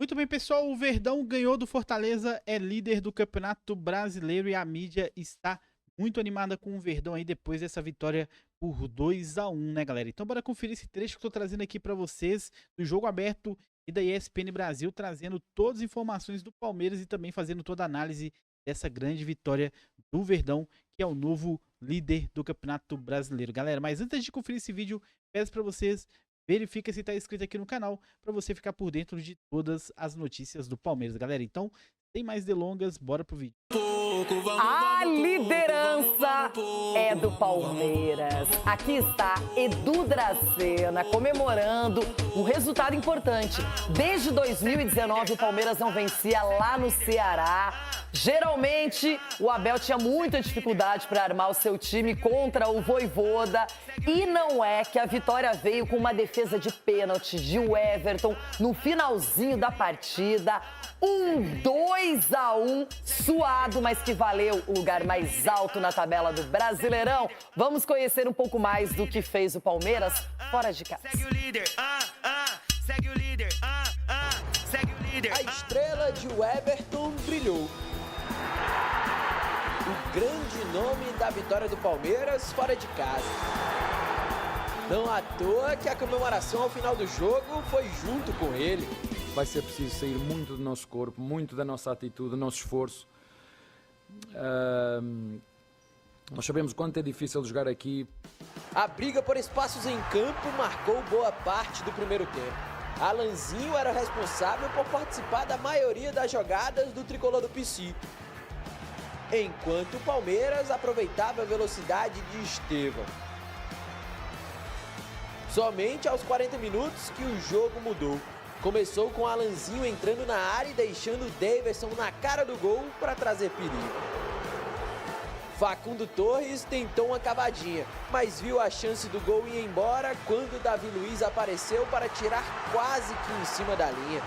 Muito bem, pessoal. O Verdão ganhou do Fortaleza, é líder do Campeonato Brasileiro e a mídia está muito animada com o Verdão aí depois dessa vitória por 2-1, né, galera? Então bora conferir esse trecho que eu tô trazendo aqui pra vocês do Jogo Aberto e da ESPN Brasil, trazendo todas as informações do Palmeiras e também fazendo toda a análise dessa grande vitória do Verdão, que é o novo líder do Campeonato Brasileiro. Galera, mas antes de conferir esse vídeo, peço pra vocês verifica se está inscrito aqui no canal para você ficar por dentro de todas as notícias do Palmeiras, galera. Então, sem mais delongas, bora pro vídeo. A liderança é do Palmeiras. Aqui está Edu Dracena comemorando um resultado importante. Desde 2019 o Palmeiras não vencia lá no Ceará. Geralmente o Abel tinha muita dificuldade para armar o seu time contra o Vojvoda. E não é que a vitória veio com uma defesa de pênalti de Everton no finalzinho da partida. 2-1 suado, mas que valeu o lugar mais alto na tabela do Brasileirão. Vamos conhecer um pouco mais do que fez o Palmeiras fora de casa. Segue o líder, segue o líder, segue o líder. A estrela de Everton brilhou. O grande nome da vitória do Palmeiras fora de casa. Não à toa que a comemoração ao final do jogo foi junto com ele. Vai ser preciso sair muito do nosso corpo, muito da nossa atitude, do nosso esforço. Nós sabemos quanto é difícil jogar aqui. A briga por espaços em campo marcou boa parte do primeiro tempo. Alanzinho era responsável por participar da maioria das jogadas do tricolor do PC. Enquanto o Palmeiras aproveitava a velocidade de Estevão. Somente aos 40 minutos que o jogo mudou. Começou com Alanzinho entrando na área e deixando Daverson na cara do gol para trazer perigo. Facundo Torres tentou uma cavadinha, mas viu a chance do gol ir embora quando Davi Luiz apareceu para tirar quase que em cima da linha.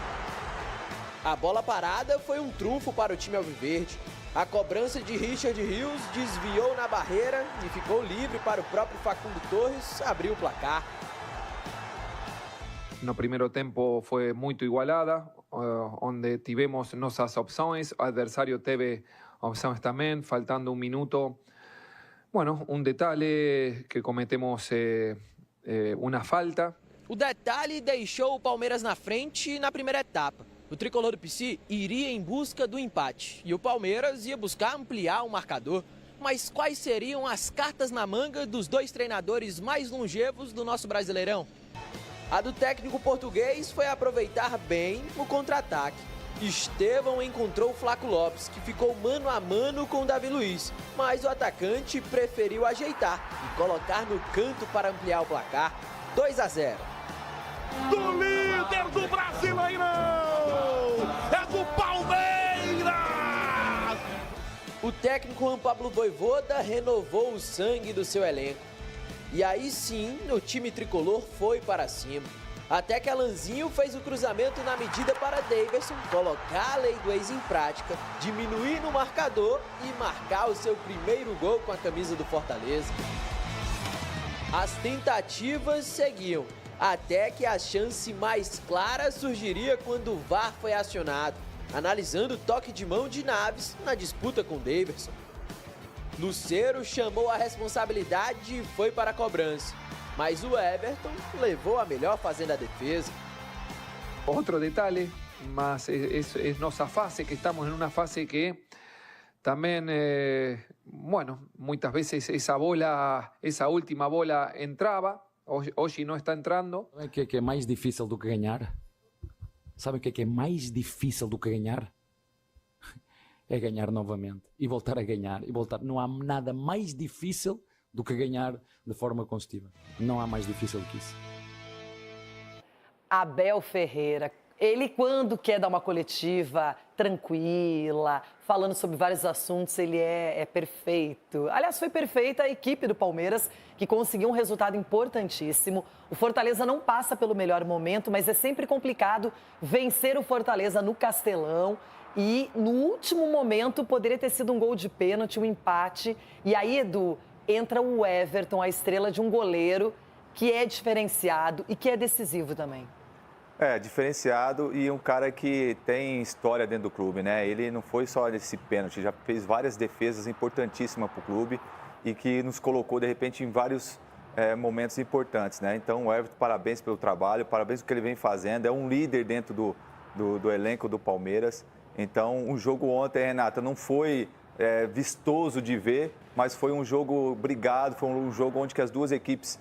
A bola parada foi um trunfo para o time alviverde. A cobrança de Richard Rios desviou na barreira e ficou livre para o próprio Facundo Torres abrir o placar. No primeiro tempo foi muito igualada, onde tivemos nossas opções, o adversário teve opções também, faltando um minuto. Bueno, um detalhe que cometemos uma falta. O detalhe deixou o Palmeiras na frente na primeira etapa. O tricolor do PC iria em busca do empate e o Palmeiras ia buscar ampliar o marcador. Mas quais seriam as cartas na manga dos dois treinadores mais longevos do nosso Brasileirão? A do técnico português foi aproveitar bem o contra-ataque. Estevão encontrou o Flaco Lopes, que ficou mano a mano com o Davi Luiz, mas o atacante preferiu ajeitar e colocar no canto para ampliar o placar. 2-0. Do líder do Brasileirão! É do Palmeiras! O técnico Juan Pablo Vojvoda renovou o sangue do seu elenco. E aí sim, o time tricolor foi para cima. Até que Alanzinho fez o cruzamento na medida para Daverson colocar a lei do ex em prática, diminuir no marcador e marcar o seu primeiro gol com a camisa do Fortaleza. As tentativas seguiam, até que a chance mais clara surgiria quando o VAR foi acionado, analisando o toque de mão de Naves na disputa com Daverson. Lucero chamou a responsabilidade e foi para a cobrança, mas o Everton levou a melhor fazendo a defesa. Outro detalhe, mas é nossa fase, que estamos em uma fase que também, bueno, muitas vezes essa última bola entrava, hoje não está entrando. Sabe o que é mais difícil do que ganhar? Sabe o que é mais difícil do que ganhar? É ganhar novamente e voltar a ganhar e voltar. Não há nada mais difícil do que ganhar de forma consecutiva. Não há mais difícil do que isso. Abel Ferreira, ele quando quer dar uma coletiva tranquila, falando sobre vários assuntos, ele é perfeito. Aliás, foi perfeita a equipe do Palmeiras, que conseguiu um resultado importantíssimo. O Fortaleza não passa pelo melhor momento, mas é sempre complicado vencer o Fortaleza no Castelão. E no último momento poderia ter sido um gol de pênalti, um empate. E aí, Edu, entra o Everton, a estrela de um goleiro que é diferenciado e que é decisivo também. Diferenciado e um cara que tem história dentro do clube, né? Ele não foi só esse pênalti, já fez várias defesas importantíssimas para o clube e que nos colocou, de repente, em vários momentos importantes, né? Então, o Everton, parabéns pelo trabalho, parabéns pelo que ele vem fazendo, é um líder dentro do elenco do Palmeiras. Então, o jogo ontem, Renata, não foi vistoso de ver, mas foi um jogo brigado, foi um jogo onde que as duas equipes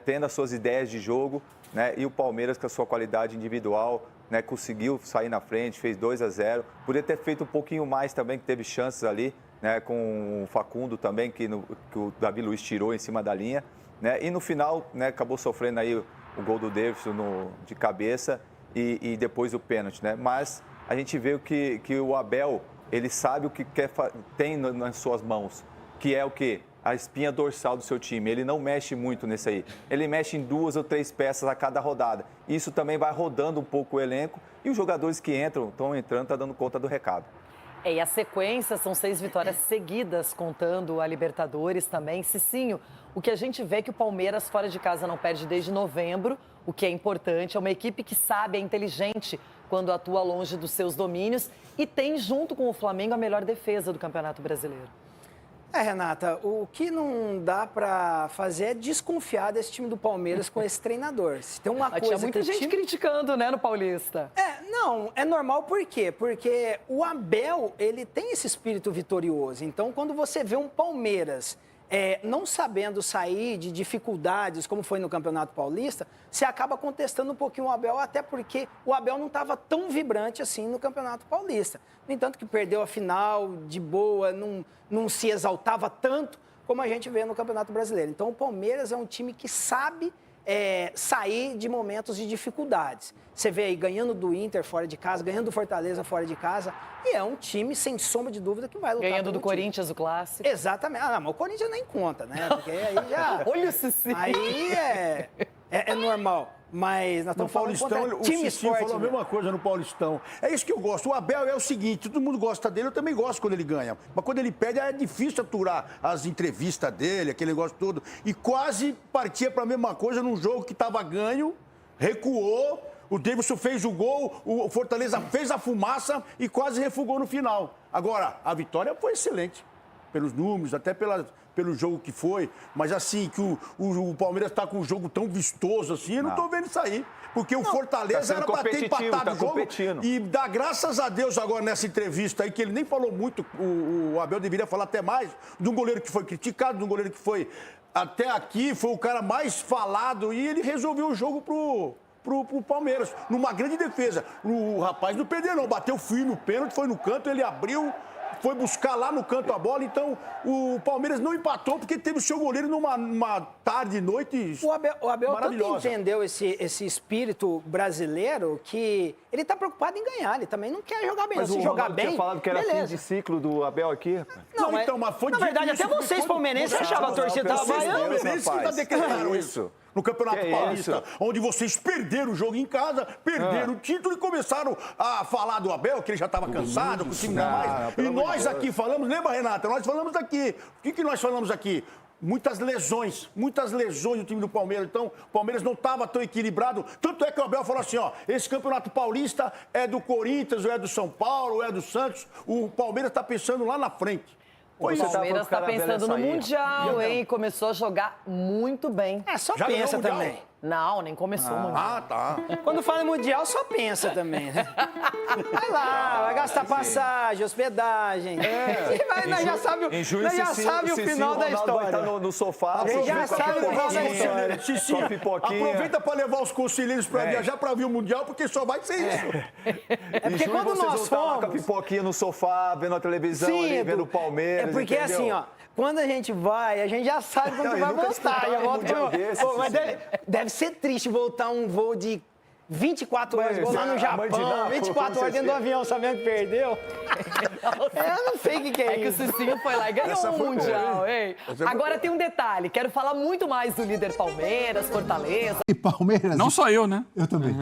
tendo as suas ideias de jogo, né? E o Palmeiras, com a sua qualidade individual, né, conseguiu sair na frente, fez 2-0. Poderia ter feito um pouquinho mais também, que teve chances ali, né, com o Facundo também, que o Davi Luiz tirou em cima da linha. Né? E no final, né, acabou sofrendo aí o gol do Davidson de cabeça e depois o pênalti. Né? Mas a gente vê que o Abel, ele sabe o que tem nas suas mãos, que é o quê? A espinha dorsal do seu time. Ele não mexe muito nisso aí. Ele mexe em 2 ou 3 peças a cada rodada. Isso também vai rodando um pouco o elenco e os jogadores que estão entrando, tá dando conta do recado. E a sequência são 6 vitórias seguidas, contando a Libertadores também. Cicinho, o que a gente vê é que o Palmeiras fora de casa não perde desde novembro, o que é importante. É uma equipe que sabe, é inteligente quando atua longe dos seus domínios e tem, junto com o Flamengo, a melhor defesa do Campeonato Brasileiro. Renata, o que não dá pra fazer é desconfiar desse time do Palmeiras com esse treinador. Se tem uma coisa tinha muita gente criticando, né, no Paulista. Não, é normal por quê? Porque o Abel, ele tem esse espírito vitorioso. Então, quando você vê um Palmeiras não sabendo sair de dificuldades, como foi no Campeonato Paulista, você acaba contestando um pouquinho o Abel, até porque o Abel não estava tão vibrante assim no Campeonato Paulista. No entanto, que perdeu a final de boa, não se exaltava tanto como a gente vê no Campeonato Brasileiro. Então, o Palmeiras é um time que sabe sair de momentos de dificuldades. Você vê aí ganhando do Inter fora de casa, ganhando do Fortaleza fora de casa, e é um time, sem sombra de dúvida, que vai lutar. Ganhando do Corinthians, o clássico. Exatamente. Mas o Corinthians nem conta, né? Porque aí já... Olha o Cicinho. Aí é normal. Mas nós no estamos falando Paulistão, o Cicinho falou a mesma coisa no Paulistão. É isso que eu gosto. O Abel é o seguinte, todo mundo gosta dele, eu também gosto quando ele ganha. Mas quando ele perde, é difícil aturar as entrevistas dele, aquele negócio todo. E quase partia para a mesma coisa num jogo que estava ganho, recuou, o Davidson fez o gol, o Fortaleza fez a fumaça e quase refugou no final. Agora, a vitória foi excelente, pelos números, até pelo jogo que foi, mas assim, que o Palmeiras está com um jogo tão vistoso assim, eu não estou vendo isso aí. Porque o Fortaleza era para ter empatado o jogo. E dá graças a Deus agora nessa entrevista aí, que ele nem falou muito, o Abel deveria falar até mais, de um goleiro que foi criticado, de um goleiro que foi até aqui, foi o cara mais falado, e ele resolveu o jogo pro Palmeiras, numa grande defesa. O rapaz não perdeu não, bateu firme o pênalti, foi no canto, ele abriu, foi buscar lá no canto a bola, então o Palmeiras não empatou porque teve o seu goleiro numa tarde, noite O Abel tanto maravilhosa. entendeu esse espírito brasileiro que ele está preocupado em ganhar, ele também não quer jogar bem. Mas se o jogar Ronaldo bem, tinha falado que era beleza. fim de ciclo do Abel aqui. Não, então, mas foi na verdade, difícil, até vocês palmeirenses achavam a torcida pelo estava amor de vaiando. Deus, Palmeirenses que rapaz. declararam Que isso. No Campeonato Que Paulista, isso? onde vocês perderam o jogo em casa, perderam o título e começaram a falar do Abel, que ele já estava cansado, que o time não mais. E nós aqui falamos, lembra, Renata? Nós falamos aqui. O que nós falamos aqui? Muitas lesões do time do Palmeiras. Então, o Palmeiras não estava tão equilibrado. Tanto é que o Abel falou assim, ó, esse Campeonato Paulista é do Corinthians, ou é do São Paulo, ou é do Santos. O Palmeiras está pensando lá na frente. O Palmeiras está pensando no Mundial, hein? Começou a jogar muito bem. Só Já pensa ganhou o também. Mundial? Não, nem começou o Mundial. tá. Quando fala em Mundial, só pensa também, né? Vai lá, vai gastar passagem, hospedagem. E vai, nós já sabe o final da história. Vai estar no sofá. Ele já sabe o final da história. Cicinho, aproveita para levar os conselheiros para viajar para ver o Mundial, porque só vai ser isso. É porque quando nós fomos... com a pipoquinha no sofá, vendo a televisão, ali, Edu, vendo o Palmeiras, é porque entendeu? assim, ó, quando a gente vai, a gente já sabe quando Não, vai eu nunca voltar. Já esperava um volta mundial desse, Pô, mas Cicinho. deve ser triste voltar um voo de 24 horas, igual lá no Japão, Mandinar, 24 horas dentro do avião, sabendo que perdeu. Eu não sei o que é É que o isso. Cicinho foi lá e ganhou Essa o foi Mundial, boa. hein? Agora tem um detalhe, quero falar muito mais do líder Palmeiras, Fortaleza. E Palmeiras. Não só eu, né? Eu também.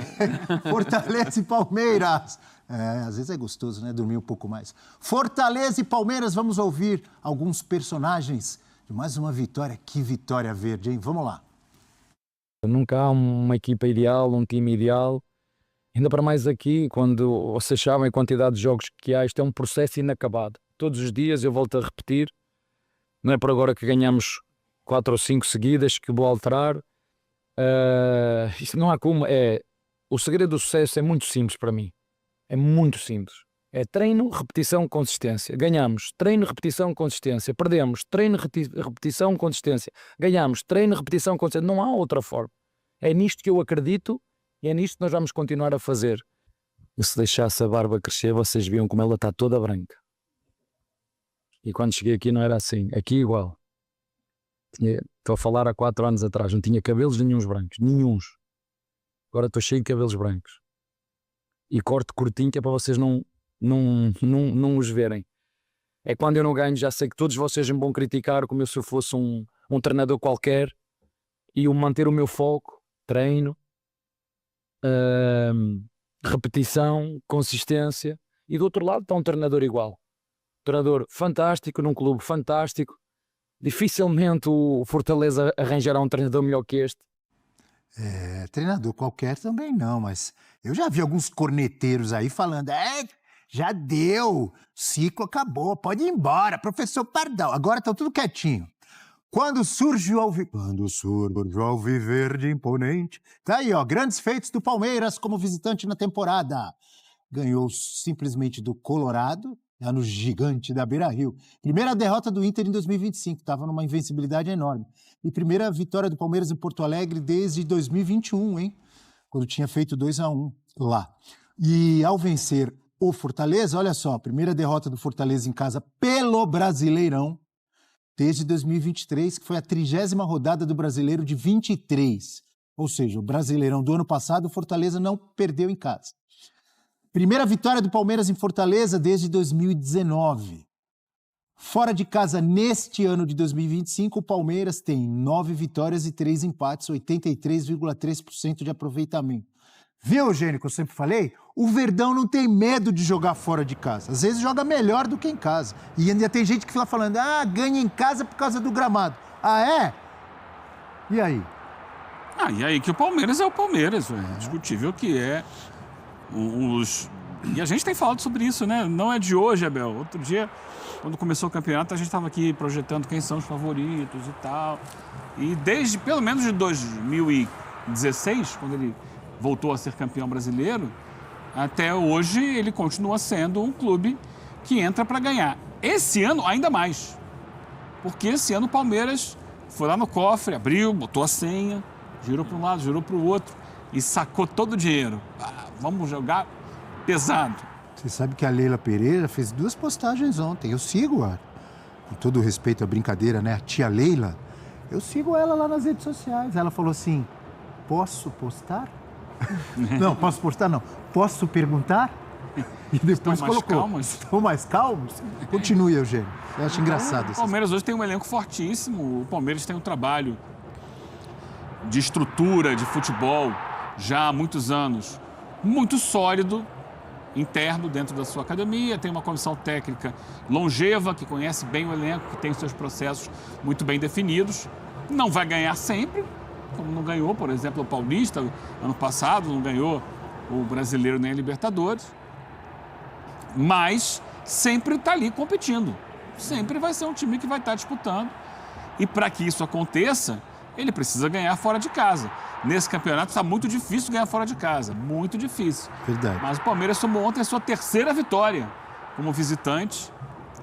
Fortaleza e Palmeiras. Às vezes é gostoso, né? Dormir um pouco mais. Fortaleza e Palmeiras, vamos ouvir alguns personagens de mais uma vitória. Que vitória verde, hein? Vamos lá. Nunca há uma equipa ideal, um time ideal. Ainda para mais aqui, quando vocês sabem a quantidade de jogos que há, isto é um processo inacabado. Todos os dias eu volto a repetir, não é por agora que ganhamos 4 ou 5 seguidas que vou alterar. Isto não há como. O segredo do sucesso é muito simples para mim. É muito simples. É treino, repetição, consistência. Ganhamos, treino, repetição, consistência. Perdemos, treino, repetição, consistência. Ganhamos, treino, repetição, consistência. Não há outra forma. É nisto que eu acredito e é nisto que nós vamos continuar a fazer. E se deixasse a barba crescer, vocês viam como ela está toda branca. E quando cheguei aqui não era assim. Aqui igual. Estou a falar há 4 anos atrás. Não tinha cabelos nenhuns brancos. Nenhuns. Agora estou cheio de cabelos brancos. E corto curtinho que é para vocês não os verem. É quando eu não ganho, já sei que todos vocês me vão criticar como se eu fosse um treinador qualquer, e eu manter o meu foco, treino, repetição, consistência, e do outro lado está um treinador igual. Um treinador fantástico, num clube fantástico. Dificilmente o Fortaleza arranjará um treinador melhor que este. Treinador qualquer também não, mas eu já vi alguns corneteiros aí falando, já deu, ciclo acabou, pode ir embora, professor Pardal, agora tá tudo quietinho. Quando surge o Alviverde imponente, tá aí, ó, grandes feitos do Palmeiras como visitante na temporada. Ganhou simplesmente do Colorado, lá no gigante da Beira-Rio. Primeira derrota do Inter em 2025, estava numa invencibilidade enorme. E primeira vitória do Palmeiras em Porto Alegre desde 2021, hein? Quando tinha feito 2-1 lá. E ao vencer o Fortaleza, olha só, primeira derrota do Fortaleza em casa pelo Brasileirão desde 2023, que foi a 30ª rodada do Brasileiro de 23. Ou seja, o Brasileirão do ano passado, o Fortaleza não perdeu em casa. Primeira vitória do Palmeiras em Fortaleza desde 2019. Fora de casa, neste ano de 2025, o Palmeiras tem 9 vitórias e 3 empates, 83,3% de aproveitamento. Viu, Eugênio, que eu sempre falei? O Verdão não tem medo de jogar fora de casa. Às vezes joga melhor do que em casa. E ainda tem gente que fica falando, ganha em casa por causa do gramado. Ah, é? E aí? E aí que o Palmeiras é o Palmeiras, é indiscutível que é. E a gente tem falado sobre isso, né? Não é de hoje, Abel. Outro dia, quando começou o campeonato, a gente estava aqui projetando quem são os favoritos e tal. E desde, pelo menos de 2016, quando ele voltou a ser campeão brasileiro, até hoje ele continua sendo um clube que entra para ganhar. Esse ano, ainda mais. Porque esse ano o Palmeiras foi lá no cofre, abriu, botou a senha, girou para um lado, girou para o outro e sacou todo o dinheiro. Vamos jogar pesado. Você sabe que a Leila Pereira fez 2 postagens ontem. Eu sigo com todo o respeito à brincadeira, né? A tia Leila. Eu sigo ela lá nas redes sociais. Ela falou assim, posso postar? Não, posso postar não. Posso perguntar? E depois colocou. Estão mais calmos? Continue, Eugênio. Eu acho engraçado isso. O Palmeiras hoje tem um elenco fortíssimo. O Palmeiras tem um trabalho de estrutura, de futebol, já há muitos anos, muito sólido, interno dentro da sua academia. Tem uma comissão técnica longeva, que conhece bem o elenco, que tem os seus processos muito bem definidos. Não vai ganhar sempre, como não ganhou, por exemplo, o Paulista ano passado, não ganhou o Brasileiro nem a Libertadores, mas sempre está ali competindo. Sempre vai ser um time que vai estar disputando. E para que isso aconteça, ele precisa ganhar fora de casa. Nesse campeonato está muito difícil ganhar fora de casa, muito difícil. Verdade. Mas o Palmeiras tomou ontem a sua 3ª vitória como visitante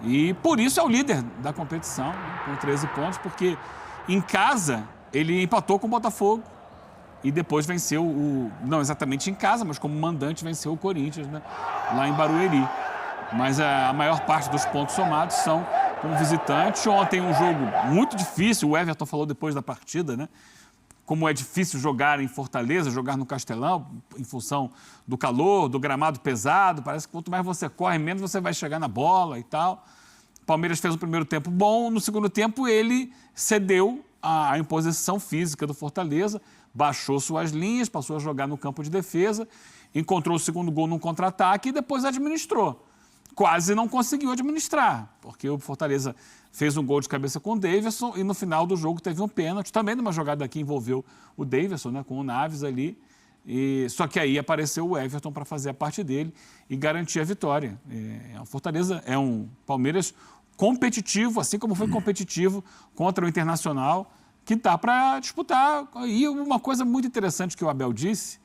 e por isso é o líder da competição, né, com 13 pontos, porque em casa ele empatou com o Botafogo e depois venceu não exatamente em casa, mas como mandante venceu o Corinthians, né, lá em Barueri. Mas a maior parte dos pontos somados são como visitante. Ontem um jogo muito difícil, o Everton falou depois da partida, né? Como é difícil jogar em Fortaleza, jogar no Castelão, em função do calor, do gramado pesado. Parece que quanto mais você corre, menos você vai chegar na bola e tal. O Palmeiras fez um primeiro tempo bom, no segundo tempo ele cedeu à imposição física do Fortaleza, baixou suas linhas, passou a jogar no campo de defesa, encontrou o segundo gol num contra-ataque e depois administrou. Quase não conseguiu administrar, porque o Fortaleza fez um gol de cabeça com o Davidson e no final do jogo teve um pênalti, também numa jogada que envolveu o Davidson, né, com o Naves ali, Só que aí apareceu o Everton para fazer a parte dele e garantir a vitória. O Fortaleza é um Palmeiras competitivo, assim como foi competitivo contra o Internacional, que está para disputar. E uma coisa muito interessante que o Abel disse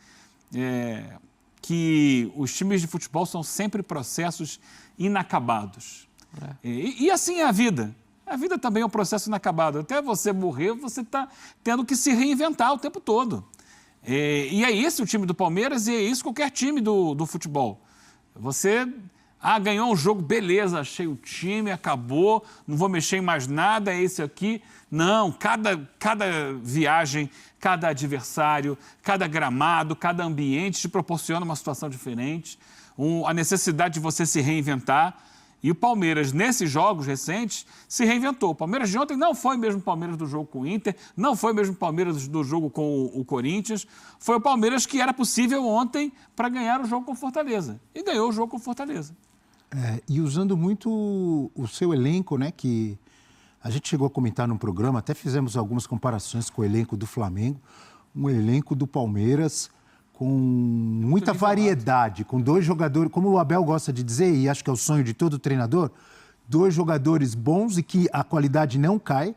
é que os times de futebol são sempre processos inacabados. E assim é a vida. A vida também é um processo inacabado. Até você morrer, você está tendo que se reinventar o tempo todo. E é esse o time do Palmeiras e é isso qualquer time do futebol. Você ganhou um jogo, beleza, achei o time, acabou, não vou mexer em mais nada, é esse aqui. Não, cada viagem, cada adversário, cada gramado, cada ambiente te proporciona uma situação diferente, a necessidade de você se reinventar. E o Palmeiras, nesses jogos recentes, se reinventou. O Palmeiras de ontem não foi o mesmo Palmeiras do jogo com o Inter, não foi o mesmo Palmeiras do jogo com o Corinthians. Foi o Palmeiras que era possível ontem para ganhar o jogo com o Fortaleza. E ganhou o jogo com o Fortaleza. E usando muito o seu elenco, né, que a gente chegou a comentar num programa, até fizemos algumas comparações com o elenco do Flamengo, um elenco do Palmeiras com muita variedade, com 2 jogadores, como o Abel gosta de dizer, e acho que é o sonho de todo treinador, 2 jogadores bons e que a qualidade não cai,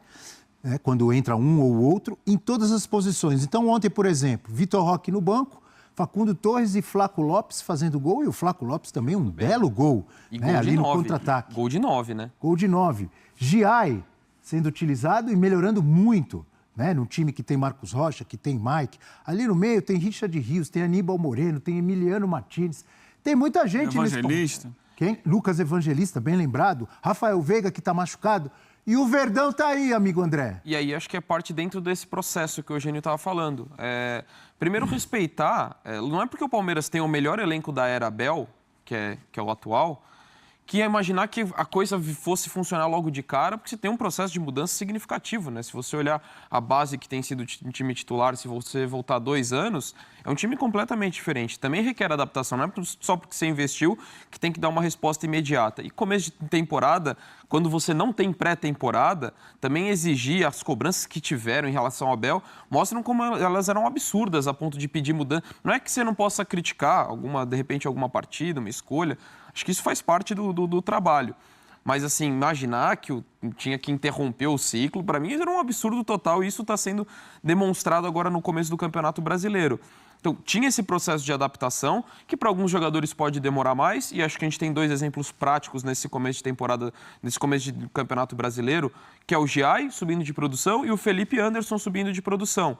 né, quando entra um ou outro, em todas as posições. Então ontem, por exemplo, Vitor Roque no banco, Facundo Torres e Flaco Lopes fazendo gol, e o Flaco Lopes também um belo gol, E né, gol ali de no 9. contra-ataque. Gol de 9, né? Gol de 9. Giai sendo utilizado e melhorando muito, né? Num time que tem Marcos Rocha, que tem Mike. Ali no meio tem Richard Rios, tem Aníbal Moreno, tem Emiliano Martins. Tem muita gente nesse Evangelista. Quem? Lucas Evangelista, bem lembrado. Rafael Veiga, que está machucado. E o Verdão tá aí, amigo André. E aí acho que é parte dentro desse processo que o Eugênio estava falando. Primeiro, respeitar. Não é porque o Palmeiras tem o melhor elenco da era Abel, que é o atual, que é imaginar que a coisa fosse funcionar logo de cara, porque você tem um processo de mudança significativo, né? Se você olhar a base que tem sido um time titular, se você voltar 2 anos, é um time completamente diferente. Também requer adaptação, não é só porque você investiu que tem que dar uma resposta imediata. E começo de temporada, quando você não tem pré-temporada, também exigir as cobranças que tiveram em relação ao Abel, mostram como elas eram absurdas a ponto de pedir mudança. Não é que você não possa criticar, de repente, alguma partida, uma escolha. Acho que isso faz parte do trabalho. Mas, assim, imaginar que tinha que interromper o ciclo, para mim, era um absurdo total e isso está sendo demonstrado agora no começo do Campeonato Brasileiro. Então, tinha esse processo de adaptação, que para alguns jogadores pode demorar mais, e acho que a gente tem 2 exemplos práticos nesse começo de temporada, nesse começo de Campeonato Brasileiro, que é o Giai subindo de produção e o Felipe Anderson subindo de produção.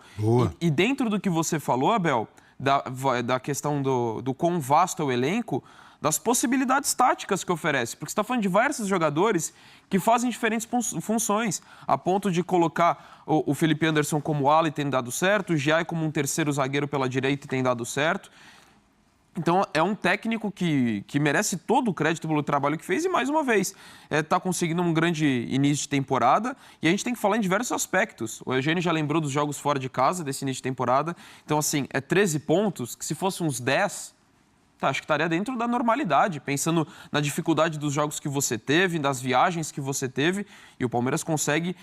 E dentro do que você falou, Abel, da questão do quão vasto é o elenco, das possibilidades táticas que oferece, porque você está falando de diversos jogadores que fazem diferentes funções, a ponto de colocar o Felipe Anderson como ala e tem dado certo, o Giai como um terceiro zagueiro pela direita e tem dado certo. Então, é um técnico que merece todo o crédito pelo trabalho que fez e, mais uma vez, está conseguindo um grande início de temporada e a gente tem que falar em diversos aspectos. O Eugênio já lembrou dos jogos fora de casa desse início de temporada. Então, assim, 13 pontos, que se fosse uns 10... acho que estaria dentro da normalidade, pensando na dificuldade dos jogos que você teve, das viagens que você teve, e o Palmeiras consegue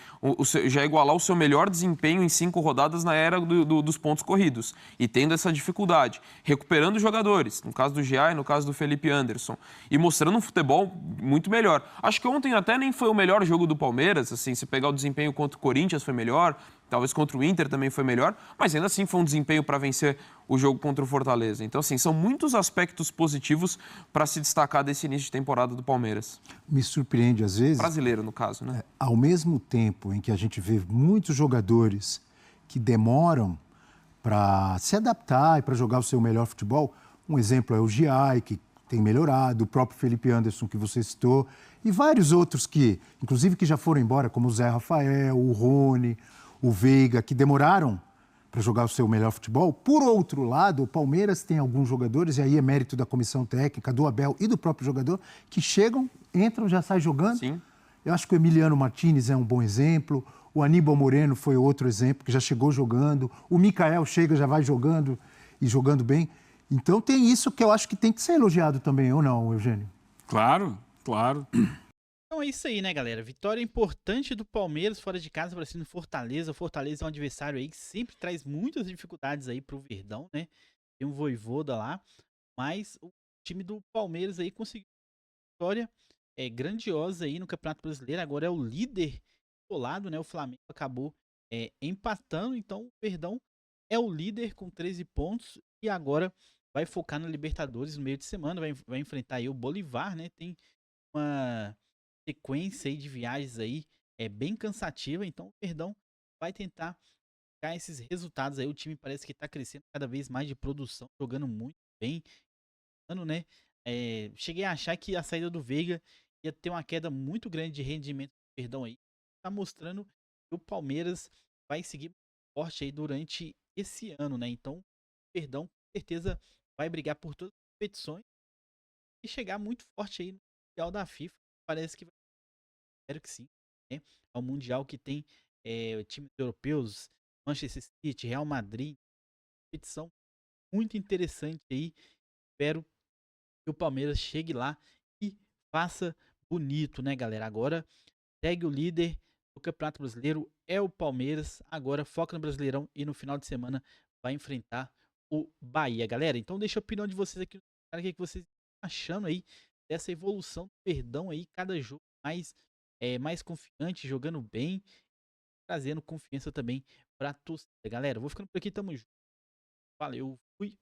já igualar o seu melhor desempenho em 5 rodadas na era dos pontos corridos, e tendo essa dificuldade, recuperando jogadores, no caso do Giai, no caso do Felipe Anderson, e mostrando um futebol muito melhor. Acho que ontem até nem foi o melhor jogo do Palmeiras, assim, se pegar o desempenho contra o Corinthians foi melhor, talvez contra o Inter também foi melhor, mas ainda assim foi um desempenho para vencer o jogo contra o Fortaleza. Então, assim, são muitos aspectos positivos para se destacar desse início de temporada do Palmeiras. Me surpreende às vezes... Brasileiro, no caso, né? Ao mesmo tempo em que a gente vê muitos jogadores que demoram para se adaptar e para jogar o seu melhor futebol, um exemplo é o Giai, que tem melhorado, o próprio Felipe Anderson, que você citou, e vários outros que, inclusive, que já foram embora, como o Zé Rafael, o Rony, o Veiga, que demoraram para jogar o seu melhor futebol. Por outro lado, o Palmeiras tem alguns jogadores, e aí é mérito da comissão técnica, do Abel e do próprio jogador, que chegam, entram, já saem jogando. Sim. Eu acho que o Emiliano Martins é um bom exemplo, o Aníbal Moreno foi outro exemplo, que já chegou jogando, o Mikael chega, já vai jogando e jogando bem. Então tem isso que eu acho que tem que ser elogiado também, ou não, Eugênio? Claro, claro. Então é isso aí, né, galera? Vitória importante do Palmeiras fora de casa para cima do Fortaleza. O Fortaleza é um adversário aí que sempre traz muitas dificuldades aí pro Verdão, né? tem um Vojvoda lá, mas o time do Palmeiras aí conseguiu uma vitória grandiosa aí no Campeonato Brasileiro, agora é o líder isolado, né? O Flamengo acabou empatando, então o Verdão é o líder com 13 pontos e agora vai focar na Libertadores no meio de semana, vai enfrentar aí o Bolívar, né? Tem uma sequência aí de viagens aí bem cansativa, então o Verdão vai tentar pegar esses resultados aí. O time parece que tá crescendo cada vez mais de produção, jogando muito bem, né? Cheguei a achar que a saída do Veiga ia ter uma queda muito grande de rendimento do Verdão aí. Tá mostrando que o Palmeiras vai seguir forte aí durante esse ano, né? Então, o Verdão com certeza vai brigar por todas as competições e chegar muito forte aí no Mundial da FIFA. Parece que vai, espero que sim, né? É um Mundial que tem times europeus, Manchester City, Real Madrid, competição muito interessante aí. Espero que o Palmeiras chegue lá e faça bonito, né, galera? Agora segue o líder do Campeonato Brasileiro, é o Palmeiras. Agora foca no Brasileirão e no final de semana vai enfrentar o Bahia, galera. Então deixa a opinião de vocês aqui, o que vocês estão achando aí dessa evolução do Verdão aí, cada jogo mais confiante, jogando bem, trazendo confiança também pra torcida, galera. Vou ficando por aqui, tamo junto. Valeu, fui.